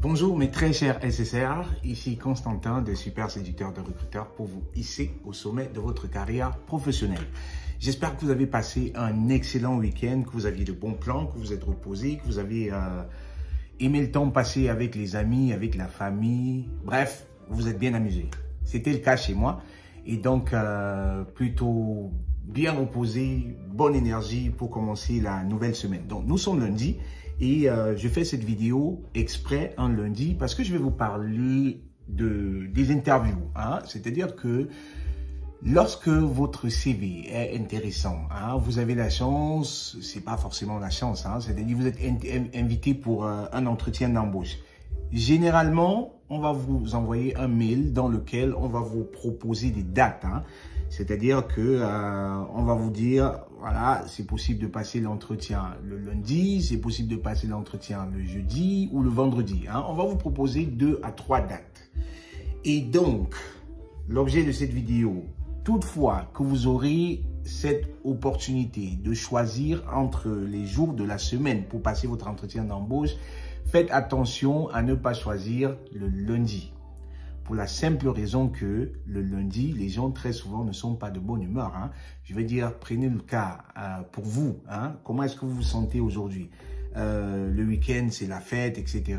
Bonjour mes très chers SSR, ici Constantin de Super Séducteur de Recruteur pour vous hisser au sommet de votre carrière professionnelle. J'espère que vous avez passé un excellent week-end, que vous aviez de bons plans, que vous êtes reposé, que vous avez aimé le temps passé avec les amis, avec la famille, bref, vous êtes bien amusés. C'était le cas chez moi et donc plutôt bien reposé, bonne énergie pour commencer la nouvelle semaine. Donc nous sommes lundi. Et je fais cette vidéo exprès un lundi parce que je vais vous parler des interviews. Hein? C'est-à-dire que lorsque votre CV est intéressant, hein, vous avez la chance, c'est pas forcément la chance, hein, c'est-à-dire vous êtes invité pour un entretien d'embauche. Généralement, on va vous envoyer un mail dans lequel on va vous proposer des dates. Hein. C'est-à-dire que on va vous dire, voilà, c'est possible de passer l'entretien le lundi, c'est possible de passer l'entretien le jeudi ou le vendredi. Hein. On va vous proposer 2 à 3 dates. Et donc, l'objet de cette vidéo, toutefois que vous aurez cette opportunité de choisir entre les jours de la semaine pour passer votre entretien d'embauche, faites attention à ne pas choisir le lundi. Pour la simple raison que le lundi, les gens très souvent ne sont pas de bonne humeur. Hein. Je veux dire, prenez le cas pour vous. Hein. Comment est-ce que vous vous sentez aujourd'hui? Le week-end, c'est la fête, etc.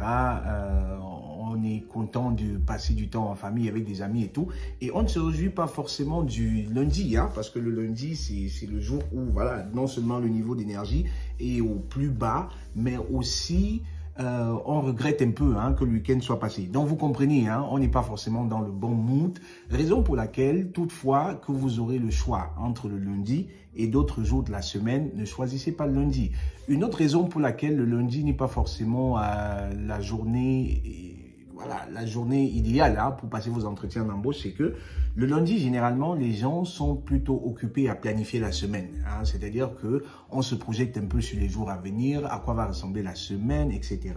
On est content de passer du temps en famille avec des amis et tout. Et on ne se réjouit pas forcément du lundi, hein, parce que le lundi, c'est le jour où, voilà, non seulement le niveau d'énergie est au plus bas, mais aussi on regrette un peu hein, que le week-end soit passé. Donc vous comprenez, hein, on n'est pas forcément dans le bon mood. Raison pour laquelle, toutefois, que vous aurez le choix entre le lundi et d'autres jours de la semaine, ne choisissez pas le lundi. Une autre raison pour laquelle le lundi n'est pas forcément la journée... Voilà, la journée idéale hein, pour passer vos entretiens d'embauche, c'est que le lundi, généralement, les gens sont plutôt occupés à planifier la semaine. Hein, c'est-à-dire qu'on se projette un peu sur les jours à venir, à quoi va ressembler la semaine, etc.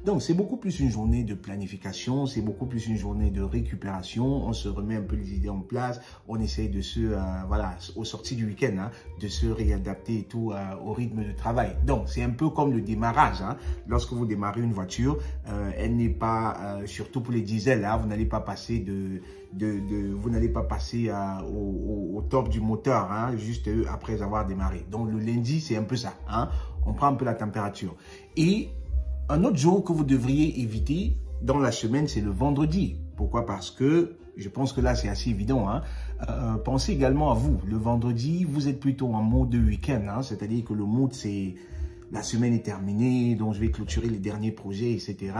Donc, c'est beaucoup plus une journée de planification, c'est beaucoup plus une journée de récupération. On se remet un peu les idées en place, on essaye de se, voilà, au sorti du week-end, hein, de se réadapter et tout au rythme de travail. Donc, c'est un peu comme le démarrage. Hein. Lorsque vous démarrez une voiture, elle n'est pas... surtout pour les diesels, hein, vous n'allez pas passer vous n'allez pas passer au top du moteur, hein, juste après avoir démarré. Donc le lundi, c'est un peu ça. Hein, on prend un peu la température. Et un autre jour que vous devriez éviter dans la semaine, c'est le vendredi. Pourquoi? Parce que je pense que là, c'est assez évident. Hein. Pensez également à vous. Le vendredi, vous êtes plutôt en mode de week-end. Hein, c'est-à-dire que le mode, c'est... La semaine est terminée, donc je vais clôturer les derniers projets, etc.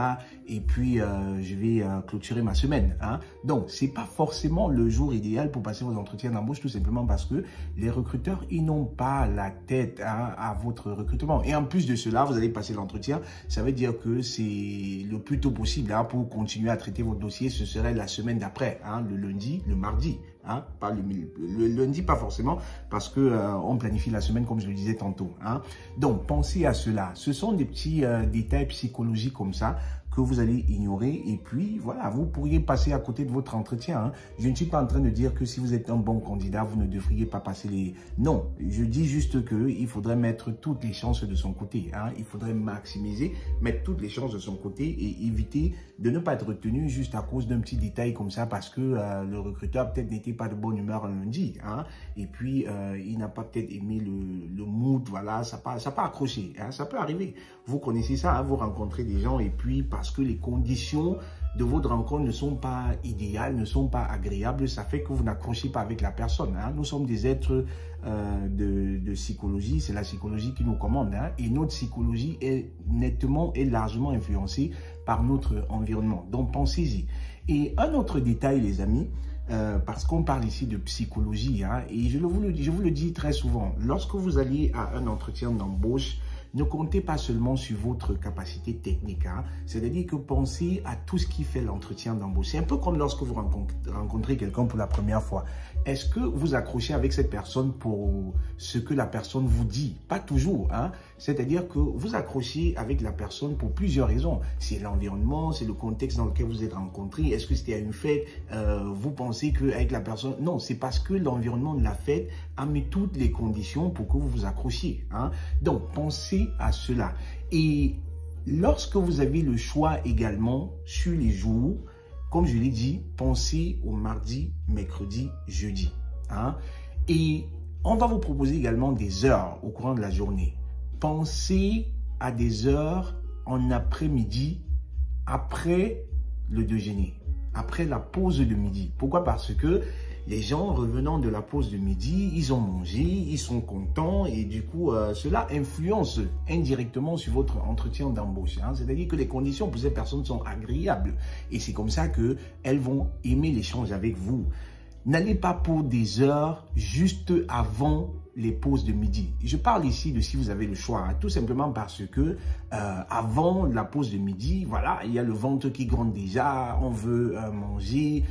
Et puis, je vais clôturer ma semaine. Hein. Donc, c'est pas forcément le jour idéal pour passer vos entretiens d'embauche, tout simplement parce que les recruteurs, ils n'ont pas la tête hein, à votre recrutement. Et en plus de cela, vous allez passer l'entretien. Ça veut dire que c'est le plus tôt possible hein, pour continuer à traiter votre dossier. Ce serait la semaine d'après, hein, le lundi, le mardi. Hein, pas le lundi, pas forcément, parce que on planifie la semaine comme je le disais tantôt. Hein. Donc, pensez à cela. Ce sont des petits détails psychologiques comme ça que vous allez ignorer et puis voilà, vous pourriez passer à côté de votre entretien. Hein. Je ne suis pas en train de dire que si vous êtes un bon candidat, vous ne devriez pas passer les... Non, je dis juste qu'il faudrait mettre toutes les chances de son côté. Hein. Il faudrait maximiser, mettre toutes les chances de son côté et éviter de ne pas être retenu juste à cause d'un petit détail comme ça parce que le recruteur peut-être n'était pas de bonne humeur un lundi. Hein. Et puis, il n'a pas peut-être aimé le mood, voilà, ça n'a pas accroché. Hein. Ça peut arriver. Vous connaissez ça, hein, vous rencontrez des gens et puis parce que les conditions de votre rencontre ne sont pas idéales, ne sont pas agréables, ça fait que vous n'accrochez pas avec la personne. Hein. Nous sommes des êtres de psychologie, c'est la psychologie qui nous commande. Hein. Et notre psychologie est nettement et largement influencée par notre environnement. Donc pensez-y. Et un autre détail, les amis, parce qu'on parle ici de psychologie, hein, et je vous le dis très souvent, lorsque vous allez à un entretien d'embauche, ne comptez pas seulement sur votre capacité technique. Hein. C'est-à-dire que pensez à tout ce qui fait l'entretien d'embauche. C'est un peu comme lorsque vous rencontrez quelqu'un pour la première fois. Est-ce que vous accrochez avec cette personne pour ce que la personne vous dit? Pas toujours. Hein. C'est-à-dire que vous accrochez avec la personne pour plusieurs raisons. C'est l'environnement, c'est le contexte dans lequel vous êtes rencontrés. Est-ce que c'était à une fête? Vous pensez qu'avec la personne... Non, c'est parce que l'environnement de la fête a mis toutes les conditions pour que vous vous accrochiez. Hein. Donc, pensez à cela. Et lorsque vous avez le choix également sur les jours, comme je l'ai dit, pensez au mardi, mercredi, jeudi. Hein? Et on va vous proposer également des heures au courant de la journée. Pensez à des heures en après-midi, après le déjeuner, après la pause de midi. Pourquoi? Parce que les gens revenant de la pause de midi, ils ont mangé, ils sont contents et du coup, cela influence indirectement sur votre entretien d'embauche. Hein. C'est-à-dire que les conditions pour ces personnes sont agréables et c'est comme ça qu'elles vont aimer l'échange avec vous. N'allez pas pour des heures juste avant les pauses de midi. Je parle ici de si vous avez le choix, hein, tout simplement parce que avant la pause de midi, voilà, il y a le ventre qui gronde déjà, on veut manger,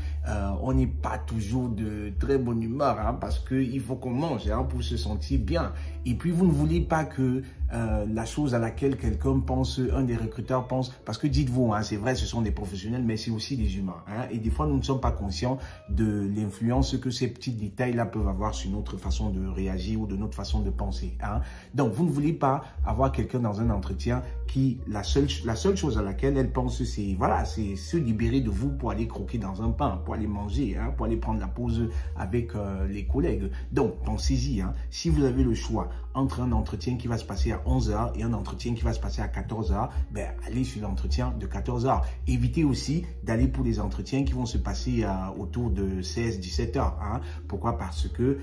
on n'est pas toujours de très bonne humeur hein, parce qu'il faut qu'on mange hein, pour se sentir bien. Et puis vous ne voulez pas que la chose à laquelle quelqu'un pense, un des recruteurs pense, parce que dites-vous, hein, c'est vrai, ce sont des professionnels, mais c'est aussi des humains. Hein, et des fois, nous ne sommes pas conscients de l'influence que ces petits détails-là peuvent avoir sur notre façon de réagir ou de notre façon de penser. Hein. Donc, vous ne voulez pas avoir quelqu'un dans un entretien qui, la seule chose à laquelle elle pense, c'est voilà, c'est se libérer de vous pour aller croquer dans un pain, pour aller manger, hein, pour aller prendre la pause avec les collègues. Donc, pensez-y. Hein, si vous avez le choix entre un entretien qui va se passer à 11 h et un entretien qui va se passer à 14 h, ben, allez sur l'entretien de 14 h. Évitez aussi d'aller pour des entretiens qui vont se passer autour de 16-17 h. Hein. Pourquoi? Parce que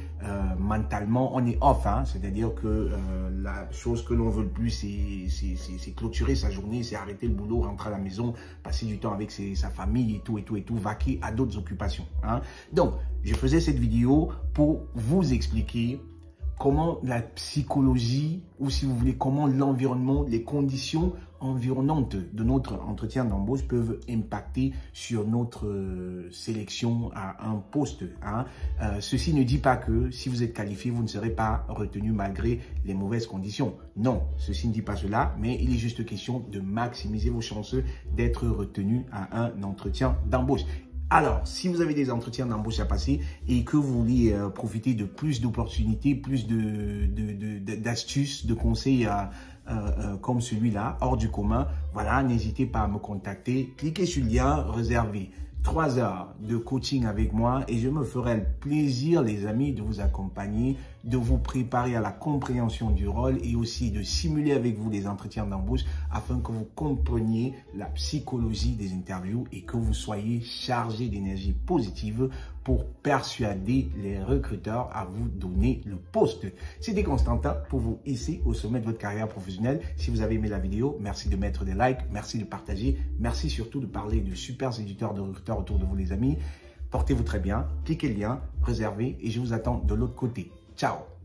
mentalement, on est off. Hein. C'est-à-dire que la chose que l'on veut le plus, c'est clôturer sa journée, c'est arrêter le boulot, rentrer à la maison, passer du temps avec sa famille et tout, vaquer à d'autres occupations. Hein. Donc, je faisais cette vidéo pour vous expliquer comment la psychologie, ou si vous voulez, comment l'environnement, les conditions environnantes de notre entretien d'embauche peuvent impacter sur notre sélection à un poste. Hein. Ceci ne dit pas que si vous êtes qualifié, vous ne serez pas retenu malgré les mauvaises conditions. Non, ceci ne dit pas cela, mais il est juste question de maximiser vos chances d'être retenu à un entretien d'embauche. Alors, si vous avez des entretiens d'embauche à passer et que vous voulez profiter de plus d'opportunités, plus d'astuces, de conseils comme celui-là, hors du commun, voilà, n'hésitez pas à me contacter. Cliquez sur le lien, réservez 3 heures de coaching avec moi et je me ferai le plaisir, les amis, de vous accompagner, de vous préparer à la compréhension du rôle et aussi de simuler avec vous des entretiens d'embauche afin que vous compreniez la psychologie des interviews et que vous soyez chargé d'énergie positive pour persuader les recruteurs à vous donner le poste. C'était Constantin pour vous hisser au sommet de votre carrière professionnelle. Si vous avez aimé la vidéo, merci de mettre des likes, merci de partager, merci surtout de parler de super éditeurs de recruteurs autour de vous les amis. Portez-vous très bien, cliquez le lien, réservez et je vous attends de l'autre côté. Ciao!